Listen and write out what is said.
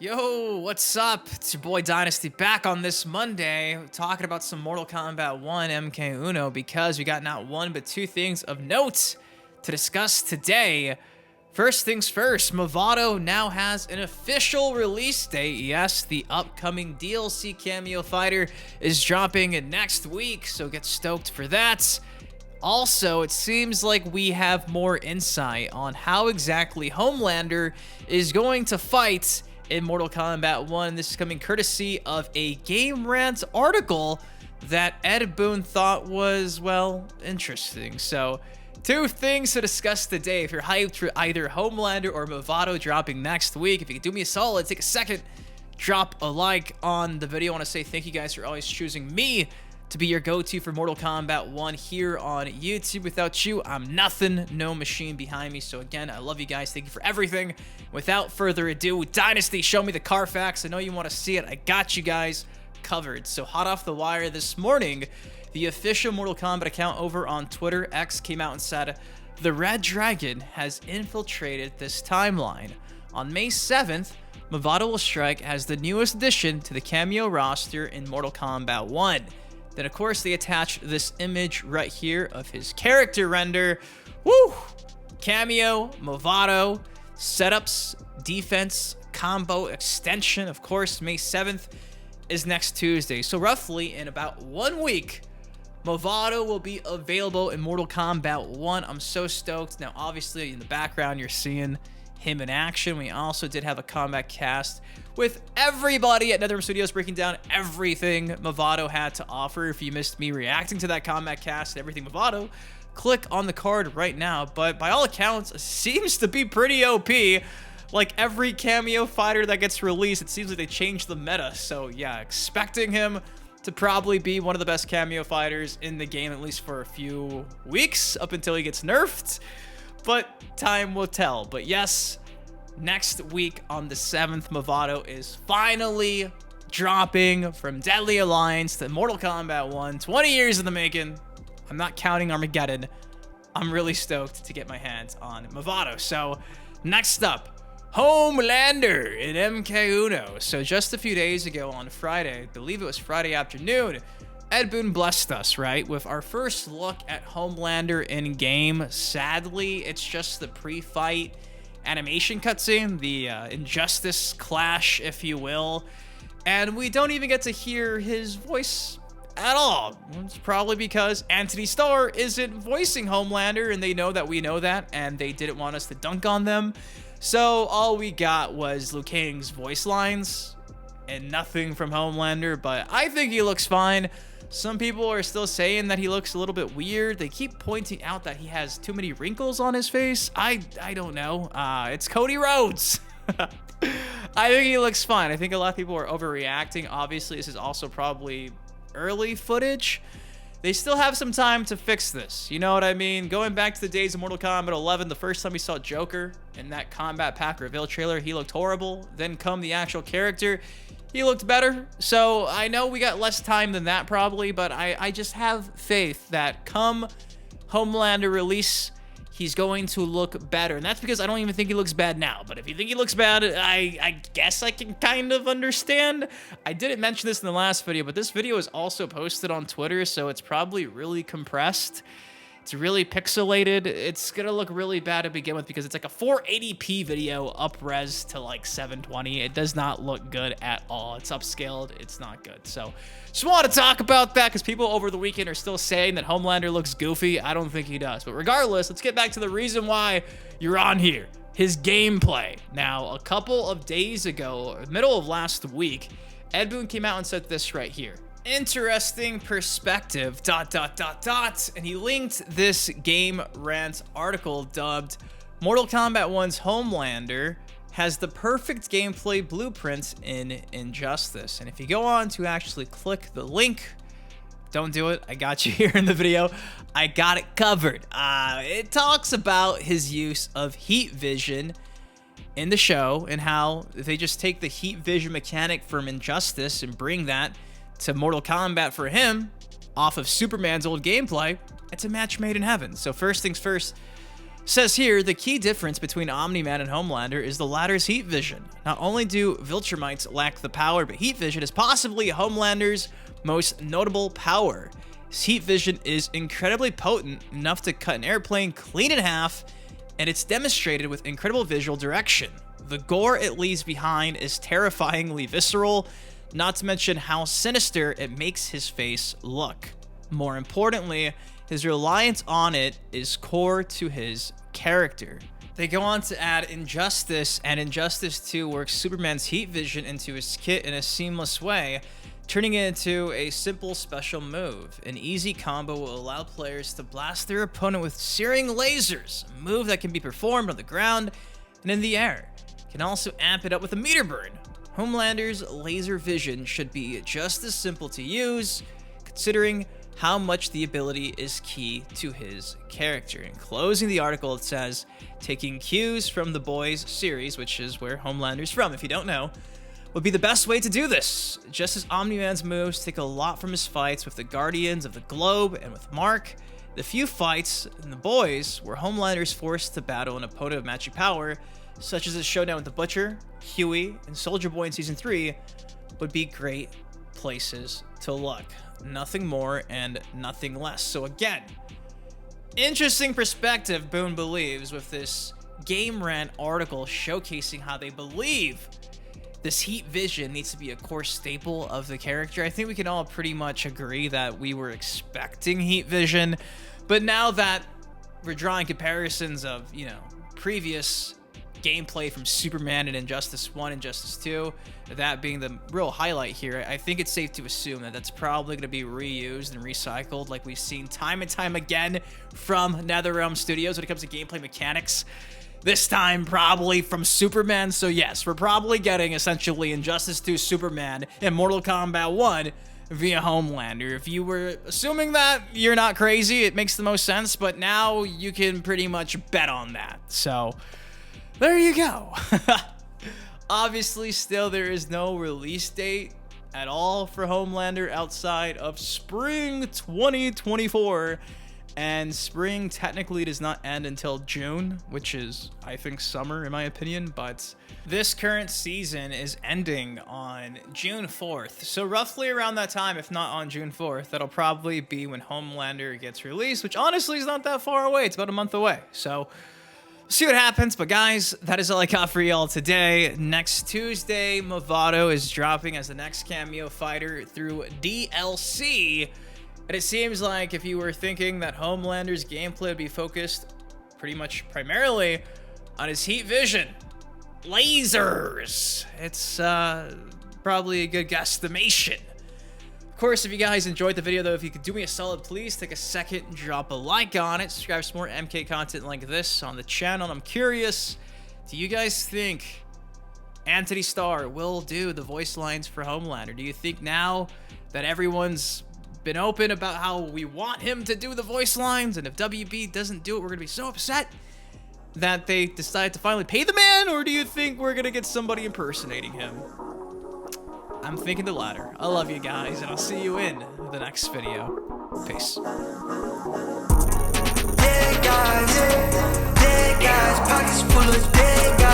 Yo, what's up? It's your boy Dynasty back on this Monday talking about some Mortal Kombat 1 MK Uno because we got not one but two things of note to discuss today. First things first, Mavado now has an official release date. Yes, the upcoming DLC cameo fighter is dropping next week, so get stoked for that. Also, it seems like we have more insight on how exactly Homelander is going to fight in Mortal Kombat 1. This is coming courtesy of a Game Rant article that Ed Boon thought was, well, interesting. So, two things to discuss today. If you're hyped for either Homelander or Mavado dropping next week, if you could do me a solid, take a second, drop a like on the video. I want to say thank you guys for always choosing me to be your go-to for Mortal Kombat 1 here on YouTube. Without you, I'm nothing, no machine behind me. So again, I love you guys. Thank you for everything. Without further ado, Dynasty, show me the Carfax. I know you want to see it. I got you guys covered. So hot off the wire this morning, the official Mortal Kombat account over on Twitter, X, came out and said, the Red Dragon has infiltrated this timeline. On May 7th, Mavado will strike as the newest addition to the cameo roster in Mortal Kombat 1. Then, of course, they attach this image right here of his character render. Woo! Cameo, Mavado, setups, defense, combo, extension. Of course, May 7th is next Tuesday. So roughly in about 1 week, Mavado will be available in Mortal Kombat 1. I'm so stoked. Now, obviously, in the background, you're seeing him in action. We also did have a combat cast with everybody at NetherRealm Studios breaking down everything Mavado had to offer. If you missed me reacting to that combat cast and everything Mavado, click on the card right now. But by all accounts, it seems to be pretty OP. Like every cameo fighter that gets released, it seems like they changed the meta. So yeah, expecting him to probably be one of the best cameo fighters in the game, at least for a few weeks, up until he gets nerfed. But time will tell. But yes, next week on the 7th, Mavado is finally dropping from Deadly Alliance to Mortal Kombat 1. 20 years in the making. I'm not counting Armageddon. I'm really stoked to get my hands on Mavado. So next up, Homelander in MK Uno. So just a few days ago on Friday, I believe it was Friday afternoon, Ed Boon blessed us, right, with our first look at Homelander in-game. Sadly, it's just the pre-fight animation cutscene, the Injustice clash, if you will. And we don't even get to hear his voice at all. It's probably because Anthony Starr isn't voicing Homelander, and they know that we know that, and they didn't want us to dunk on them. So all we got was Liu Kang's voice lines and nothing from Homelander, but I think he looks fine. Some people are still saying that he looks a little bit weird. They keep pointing out that he has too many wrinkles on his face. I don't know. It's Cody Rhodes. I think he looks fine. I think a lot of people are overreacting. Obviously, this is also probably early footage. They still have some time to fix this. You know what I mean? Going back to the days of Mortal Kombat 11, the first time we saw Joker in that Combat Pack reveal trailer, he looked horrible. Then come the actual character, he looked better. So I know we got less time than that probably, but I just have faith that come Homelander release, he's going to look better. And that's because I don't even think he looks bad now. But if you think he looks bad, I guess I can kind of understand. I didn't mention this in the last video, but this video is also posted on Twitter, so it's probably really compressed. It's really pixelated. It's gonna look really bad to begin with because it's like a 480p video up-res to like 720. It does not look good at all. It's upscaled. It's not good. So just want to talk about that because people over the weekend are still saying that Homelander looks goofy. I don't think he does. But regardless, let's get back to the reason why you're on here. His gameplay. Now, a couple of days ago, middle of last week, Ed Boon came out and said this right here. Interesting perspective, ... And he linked this Game Rant article dubbed Mortal Kombat 1's Homelander has the perfect gameplay blueprint in Injustice. And if you go on to actually click the link, don't do it. I got you here in the video. I got it covered. It talks about his use of heat vision in the show and how they just take the heat vision mechanic from Injustice and bring that to Mortal Kombat for him off of Superman's old gameplay. It's a match made in heaven. So first things first, Says here, the key difference between Omni-Man and Homelander is the latter's heat vision. Not only do Viltrumites lack the power, but heat vision is possibly Homelander's most notable power. His heat vision is incredibly potent, enough to cut an airplane clean in half, and it's demonstrated with incredible visual direction. The gore it leaves behind is terrifyingly visceral, not to mention how sinister it makes his face look. More importantly, his reliance on it is core to his character. They go on to add Injustice, and Injustice 2 works Superman's heat vision into his kit in a seamless way, turning it into a simple special move. An easy combo will allow players to blast their opponent with searing lasers, a move that can be performed on the ground and in the air. Can also amp it up with a meter burn. Homelander's laser vision should be just as simple to use, considering how much the ability is key to his character. In closing the article, it says, taking cues from the Boys series, which is where Homelander's from, if you don't know, would be the best way to do this. Just as Omni-Man's moves take a lot from his fights with the Guardians of the Globe and with Mark, the few fights in the Boys where Homelander is forced to battle an opponent of matching power, such as his showdown with the Butcher, Huey, and Soldier Boy in Season 3, would be great places to look. Nothing more and nothing less. So again, interesting perspective, Boon believes, with this Game Rant article showcasing how they believe this heat vision needs to be a core staple of the character. I think we can all pretty much agree that we were expecting heat vision, but now that we're drawing comparisons of, previous gameplay from Superman and Injustice 1 and Injustice 2, that being the real highlight here, I think it's safe to assume that that's probably going to be reused and recycled like we've seen time and time again from NetherRealm Studios when it comes to gameplay mechanics. This time probably from Superman, so yes, we're probably getting essentially Injustice 2 Superman and Mortal Kombat 1 via Homelander. If you were assuming that, you're not crazy, it makes the most sense, but now you can pretty much bet on that. So there you go. Obviously, still there is no release date at all for Homelander outside of spring 2024. And spring technically does not end until June, which is, I think, summer in my opinion. But this current season is ending on June 4th. So roughly around that time, if not on June 4th, that'll probably be when Homelander gets released, which honestly is not that far away. It's about a month away. So see what happens. But guys, that is all I got for y'all today. Next Tuesday, Mavado is dropping as the next cameo fighter through DLC. And it seems like if you were thinking that Homelander's gameplay would be focused pretty much primarily on his heat vision, lasers, it's probably a good guesstimation. Of course, if you guys enjoyed the video though, if you could do me a solid, please take a second and drop a like on it. Subscribe for more MK content like this on the channel. And I'm curious, do you guys think Anthony Starr will do the voice lines for Homelander? Do you think now that everyone's been open about how we want him to do the voice lines, and if WB doesn't do it, we're gonna be so upset that they decide to finally pay the man? Or do you think we're gonna get somebody impersonating him? I'm thinking the latter. I love you guys, and I'll see you in the next video. Peace. Dead guys, pockets full of dead guys.